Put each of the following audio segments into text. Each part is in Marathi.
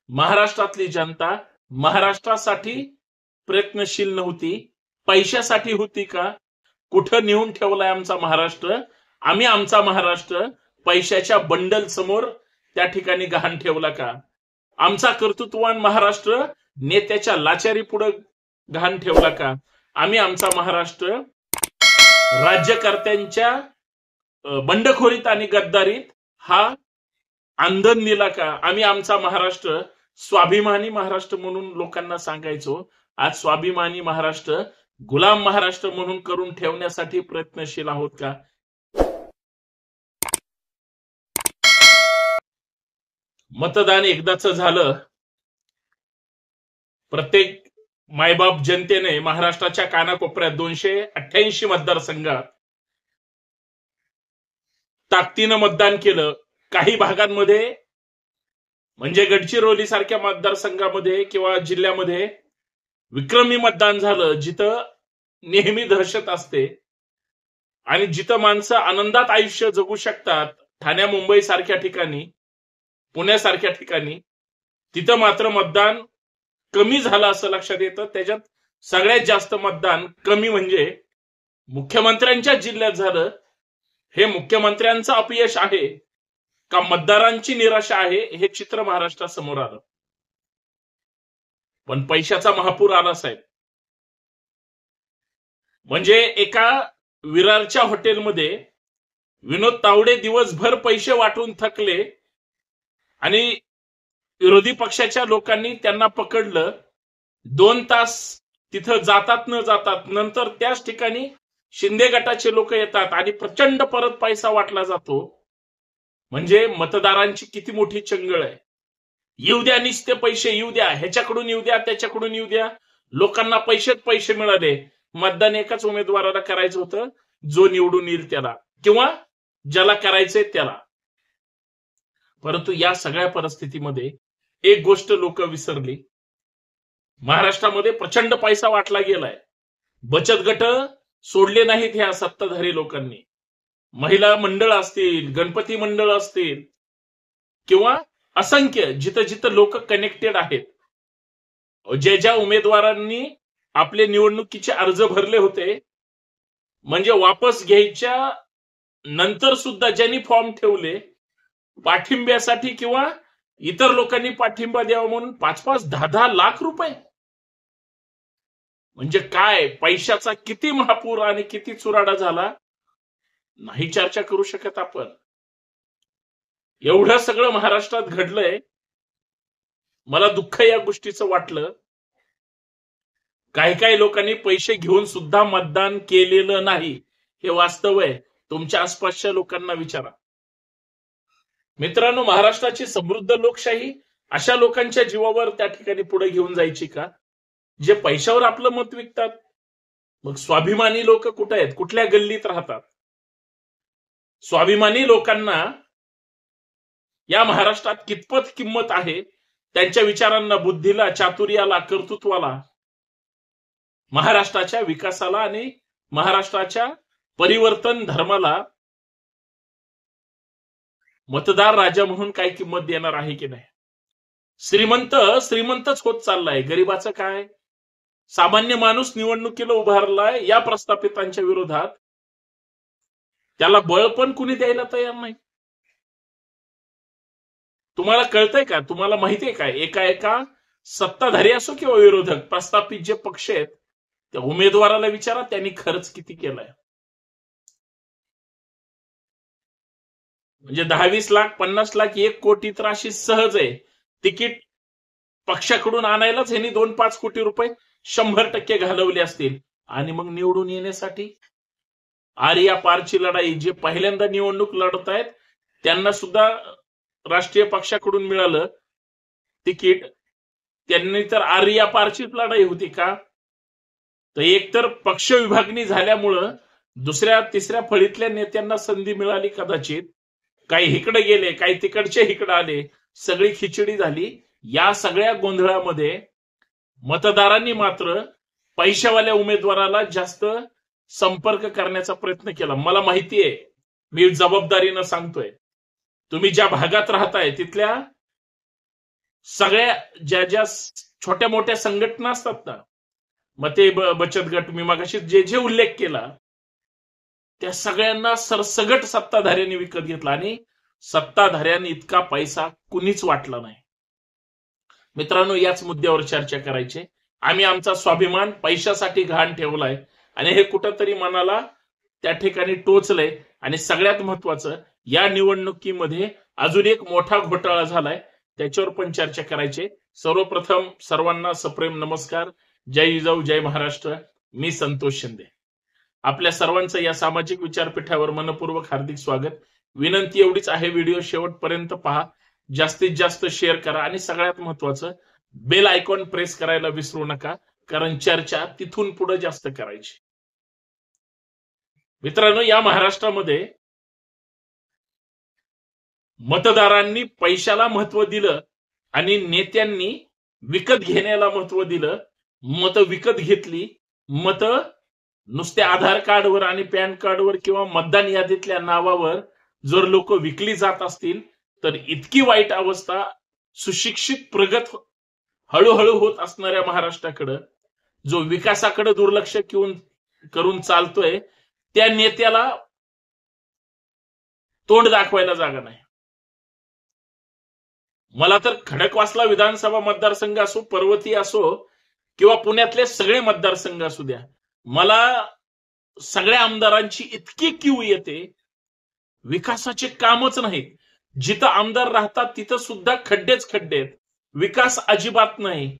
महाराष्ट्रातली जनता महाराष्ट्रासाठी प्रयत्नशील नव्हती, पैशासाठी होती का? कुठं नेऊन ठेवलाय आमचा महाराष्ट्र? आम्ही आमचा महाराष्ट्र पैशाच्या बंडल समोर त्या ठिकाणी गहाण ठेवला का? आमचा कर्तृत्ववान महाराष्ट्र नेत्याच्या लाचारी पुढे गहाण ठेवला का? आम्ही आमचा महाराष्ट्र राज्यकर्त्यांच्या बंडखोरीत आणि गद्दारीत हा आंदन दिला का? आम्ही आमचा महाराष्ट्र स्वाभिमानी महाराष्ट्र म्हणून लोकांना सांगायचो. आज स्वाभिमानी महाराष्ट्र गुलाम महाराष्ट्र म्हणून करून ठेवण्यासाठी प्रयत्नशील आहोत का? मतदान एकदाच झालं. प्रत्येक मायबाप जनतेने महाराष्ट्राच्या कानाकोपऱ्यात 288 मतदारसंघात ताकदीनं मतदान केलं. काही भागांमध्ये म्हणजे गडचिरोली सारख्या मतदारसंघामध्ये किंवा जिल्ह्यामध्ये विक्रमी मतदान झालं, जिथं नेहमी दहशत असते आणि जिथं माणसं आनंदात आयुष्य जगू शकतात, ठाणे मुंबई सारख्या ठिकाणी, पुण्यासारख्या ठिकाणी, तिथं मात्र मतदान कमी झालं असं लक्षात येतं. त्याच्यात सगळ्यात जास्त मतदान कमी म्हणजे मुख्यमंत्र्यांच्या जिल्ह्यात झालं. हे मुख्यमंत्र्यांचं अपयश आहे का मतदारांची निराशा आहे, हे चित्र महाराष्ट्रासमोर आलं. पण पैशाचा महापूर आला साहेब. म्हणजे एका विरारच्या हॉटेलमध्ये विनोद तावडे दिवसभर पैसे वाटून थकले आणि विरोधी पक्षाच्या लोकांनी त्यांना पकडलं. 2 तास तिथं जातात न जातात, नंतर त्याच ठिकाणी शिंदे गटाचे लोक येतात आणि प्रचंड परत पैसा वाटला जातो. म्हणजे मतदारांची किती मोठी चंगळ आहे. येऊ द्या, निस्ते पैसे येऊ द्या, ह्याच्याकडून येऊ द्या, त्याच्याकडून येऊ द्या. लोकांना पैसे मिळाले. मतदान एकाच उमेदवाराला करायचं होतं, जो निवडून येईल त्याला किंवा ज्याला करायचंय त्याला. परंतु या सगळ्या परिस्थितीमध्ये एक गोष्ट लोक विसरली. महाराष्ट्रामध्ये प्रचंड पैसा वाटला गेलाय. बचत गट सोडले नाहीत ह्या सत्ताधारी लोकांनी. महिला मंडळ असतील, गणपती मंडळ असतील किंवा असंख्य जिथं जिथं लोक कनेक्टेड आहेत, ज्या उमेदवारांनी आपले निवडणुकीचे अर्ज भरले होते, म्हणजे वापस घ्यायच्या नंतर सुद्धा ज्यांनी फॉर्म ठेवले पाठिंब्यासाठी किंवा इतर लोकांनी पाठिंबा द्यावा म्हणून 5-5, 10-10 लाख रुपये. म्हणजे काय पैशाचा किती महापूर आणि किती चुराडा झाला नाही चर्चा करू शकत आपण. एवढं सगळं महाराष्ट्रात घडलंय. मला दुःख या गोष्टीचं वाटलं. काही लोकांनी पैसे घेऊन सुद्धा मतदान केलेलं नाही, हे वास्तव आहे. तुमच्या आसपासच्या लोकांना विचारा. मित्रांनो, महाराष्ट्राची समृद्ध लोकशाही अशा लोकांच्या जीवावर त्या ठिकाणी पुढे घेऊन जायची का, जे पैशावर आपलं मत विकतात? मग स्वाभिमानी लोक कुठे आहेत? कुठल्या गल्लीत राहतात? स्वाभिमानी लोकांना या महाराष्ट्रात कितपत किंमत आहे? त्यांच्या विचारांना, बुद्धीला, चातुर्याला, कर्तृत्वाला, महाराष्ट्राच्या विकासाला आणि महाराष्ट्राच्या परिवर्तन धर्माला मतदार राजा म्हणून काय किंमत देणार आहे की नाही? श्रीमंतच होत चाललाय. गरीबाचं काय? सामान्य माणूस निवडणुकीला उभारलाय या प्रस्थापितांच्या विरोधात. त्याला बळ पण कुणी द्यायला तयार नाही. तुम्हाला कळतंय का? तुम्हाला माहितीये का? एका सत्ताधारी असो किंवा विरोधक, प्रस्थापित जे पक्ष आहेत, त्या उमेदवाराला विचारा त्यांनी खर्च किती केलाय. म्हणजे 10-20 लाख, 50 लाख, 1 कोटी तर अशी सहज आहे. तिकीट पक्षाकडून आणायलाच ह्यांनी 2-5 कोटी रुपये 100% घालवले असतील. आणि मग निवडून येण्यासाठी आर्या पारची लढाई, जे पहिल्यांदा निवडणूक लढत आहेत त्यांना सुद्धा राष्ट्रीय पक्षाकडून मिळालं तिकीट. त्यांनी तर आर्या पारचीच लढाई होती का? तर एकतर पक्ष विभागणी झाल्यामुळं दुसऱ्या तिसऱ्या फळीतल्या नेत्यांना संधी मिळाली कदाचित. काही इकडे गेले, काही तिकडचे इकडे आले, सगळी खिचडी झाली. या सगळ्या गोंधळामध्ये मतदारांनी मात्र पैशावाल्या उमेदवाराला जास्त संपर्क करण्याचा प्रयत्न केला. मला माहितीये, मी जबाबदारीनं सांगतोय, तुम्ही ज्या भागात राहताय तिथल्या सगळ्या ज्या ज्या छोट्या मोठ्या संघटना असतात ना, मग ते बचत गट मी मगाशी जे जे उल्लेख केला, त्या सगळ्यांना सरसगट सत्ताधाऱ्यांनी विकत घेतला आणि सत्ताधाऱ्यांनी इतका पैसा कुणीच वाटला नाही. मित्रांनो, याच मुद्द्यावर चर्चा करायची. आम्ही आमचा स्वाभिमान पैशासाठी घाण ठेवलाय आणि हे कुठंतरी मनाला त्या ठिकाणी टोचलंय. आणि सगळ्यात महत्वाचं, या निवडणुकीमध्ये अजून एक मोठा घोटाळा झालाय, त्याच्यावर पण चर्चा करायची. सर्वप्रथम सर्वांना सप्रेम नमस्कार. जय जिजाऊ, जय महाराष्ट्र. मी संतोष शिंदे. आपल्या सर्वांचं या सामाजिक विचारपीठावर मनपूर्वक हार्दिक स्वागत. विनंती एवढीच आहे, व्हिडिओ शेवटपर्यंत पहा, जास्तीत जास्त शेअर करा आणि सगळ्यात महत्वाचं बेल आयकॉन प्रेस करायला विसरू नका, कारण चर्चा तिथून पुढे जास्त करायची. मित्रांनो, या महाराष्ट्रामध्ये मतदारांनी पैशाला महत्व दिलं आणि नेत्यांनी विकत घेण्याला महत्व दिलं. मतं विकत घेतली. मतं नुसत्या आधार कार्डवर आणि पॅन कार्डवर किंवा मतदान यादीतल्या नावावर जर लोक विकली जात असतील तर इतकी वाईट अवस्था सुशिक्षित प्रगत हळूहळू होत असणाऱ्या महाराष्ट्राकडे, जो विकासाकडे दुर्लक्ष करून चालतोय, त्या नेत्याला तोंड दाखवायला जागा नाही. मला तर खडकवासला विधानसभा मतदारसंघ असो, पर्वती असो किंवा पुण्यातले सगळे मतदारसंघ असू द्या, मला सगळ्या आमदारांची इतकी क्यू येते. विकासाचे कामच नाहीत. जिथं आमदार राहतात तिथं सुद्धा खड्डेच खड्डे आहेत. विकास अजिबात नाही.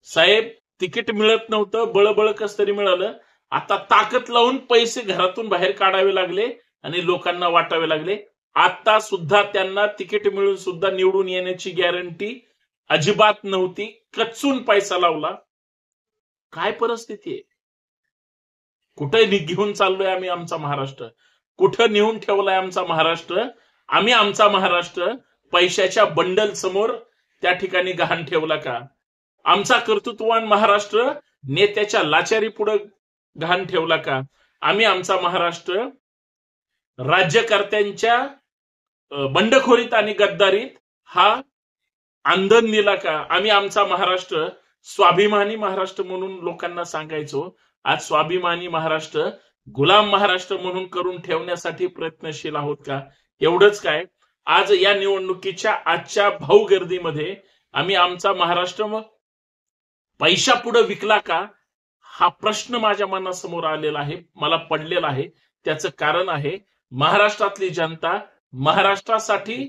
साहेब, तिकीट मिळत नव्हतं, बळबळ कस तरी मिळालं. आता ताकद लावून पैसे घरातून बाहेर काढावे लागले आणि लोकांना वाटावे लागले. आता सुद्धा त्यांना तिकीट मिळून सुद्धा निवडून येण्याची गॅरंटी अजिबात नव्हती. कच्चून पैसा लावला. काय परिस्थिती आहे? कुठे घेऊन चाललोय आम्ही आमचा महाराष्ट्र? कुठं नेऊन ठेवलाय आमचा महाराष्ट्र? आम्ही आमचा महाराष्ट्र पैशाच्या बंडल समोर त्या ठिकाणी गहाण ठेवला का? आमचा कर्तृत्ववान महाराष्ट्र नेत्याच्या लाचारी पुढे गहाण ठेवला का? आम्ही आमचा महाराष्ट्र राज्यकर्त्यांच्या बंडखोरीत आणि गद्दारीत हा अंधन दिला का? आम्ही आमचा महाराष्ट्र स्वाभिमानी महाराष्ट्र म्हणून लोकांना सांगायचो. आज स्वाभिमानी महाराष्ट्र गुलाम महाराष्ट्र म्हणून करून ठेवण्यासाठी प्रयत्नशील आहोत का? एवढंच काय, आज या निवडणुकीच्या आजच्या भाऊगर्दीमध्ये आम्ही आमचा महाराष्ट्र पैशा पुढे विकला का? हा प्रश्न माझ्या मनासमोर आलेला आहे, मला पडलेला आहे. त्याचं कारण आहे, महाराष्ट्रातली जनता महाराष्ट्रासाठी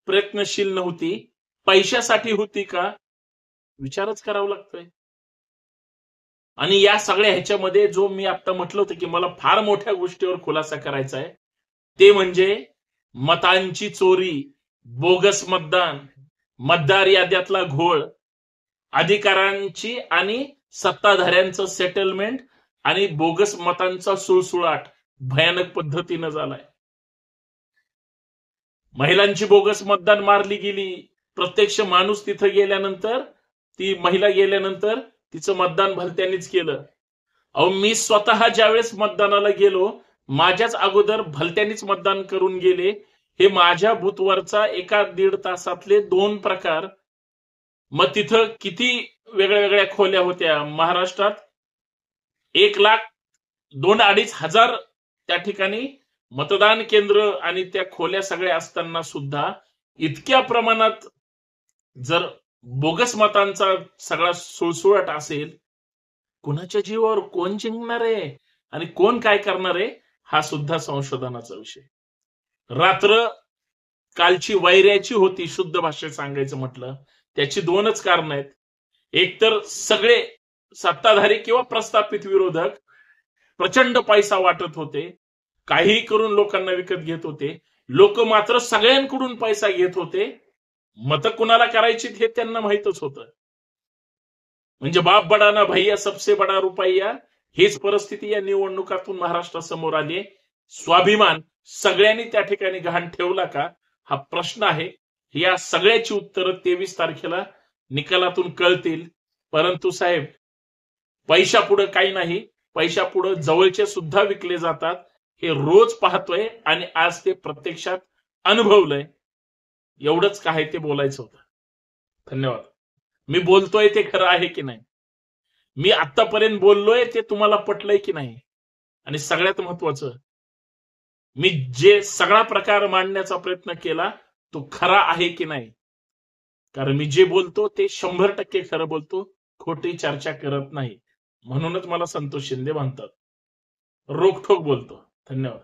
प्रयत्नशील नव्हती, पैशासाठी होती का? विचारच करावा लागतोय. आणि या सगळ्या ह्याच्यामध्ये जो मी आता म्हटलं होतं की मला फार मोठ्या गोष्टीवर खुलासा करायचा आहे, ते म्हणजे मतांची चोरी, बोगस मतदान, मतदार याद्यातला घोळ, अधिकारांची आणि सत्ताधाऱ्यांचं सेटलमेंट आणि बोगस मतांचा सुळसुळाट भयानक पद्धतीनं झालाय. महिलांची बोगस मतदान मारली गेली. प्रत्यक्ष माणूस तिथं गेल्यानंतर, ती महिला गेल्यानंतर तिचं मतदान भलत्यांनीच केलं. अहो, मी स्वतः ज्यावेळेस मतदानाला गेलो, माझ्याच अगोदर भलत्यांनीच मतदान करून गेले. हे माझ्या बूथवरचा 1-1.5 तासातले 2 प्रकार. मग तिथं किती वेगळ्या वेगळ्या खोल्या होत्या. महाराष्ट्रात 1,02,5,2 हजार त्या ठिकाणी मतदान केंद्र आणि त्या खोल्या सगळ्या असताना सुद्धा इतक्या प्रमाणात जर बोगस मतांचा सगळा सुळसुळाट असेल, कुणाच्या जीवावर कोण जिंकणार आहे आणि कोण काय करणार आहे, हा सुद्धा संशोधनाचा विषय. रात्र कालची वैऱ्याची होती, शुद्ध भाषेत सांगायचं म्हटलं. त्याची 2च कारण आहेत. एक तर सगळे सत्ताधारी किंवा प्रस्थापित विरोधक प्रचंड पैसा वाटत होते, काही करून लोकांना विकत घेत होते. लोक मात्र सगळ्यांकडून पैसा घेत होते. मतं कुणाला करायची हे त्यांना माहितच होतं. म्हणजे बाप बडा ना भैया सबसे बडा रुपया, हीच परिस्थिती या निवडणुकातून महाराष्ट्रासमोर आली. स्वाभिमान सगळ्यांनी त्या ठिकाणी गहाण ठेवला का, हा प्रश्न आहे. या सगळ्याची उत्तरं 23 तारखेला निकालातून कळतील. परंतु साहेब, पैशापुढे काही नाही. पैशापुढे जवळचे सुद्धा विकले जातात, हे रोज पाहतोय आणि आज ते प्रत्यक्षात अनुभवलंय. एवढंच काय ते बोलायचं होतं. धन्यवाद. मी बोलतोय ते खरं आहे की नाही, मी आतापर्यंत बोललोय ते तुम्हाला पटलंय की नाही, आणि सगळ्यात महत्वाचं, मी जे सगळा प्रकार मांडण्याचा प्रयत्न केला तो खरा आहे की नाही. कारण मी जे बोलतो ते 100% खरं बोलतो, खोटी चर्चा करत नाही. म्हणूनच मला संतोष शिंदे म्हणतात. रोखठोक बोलतो. धन्यवाद.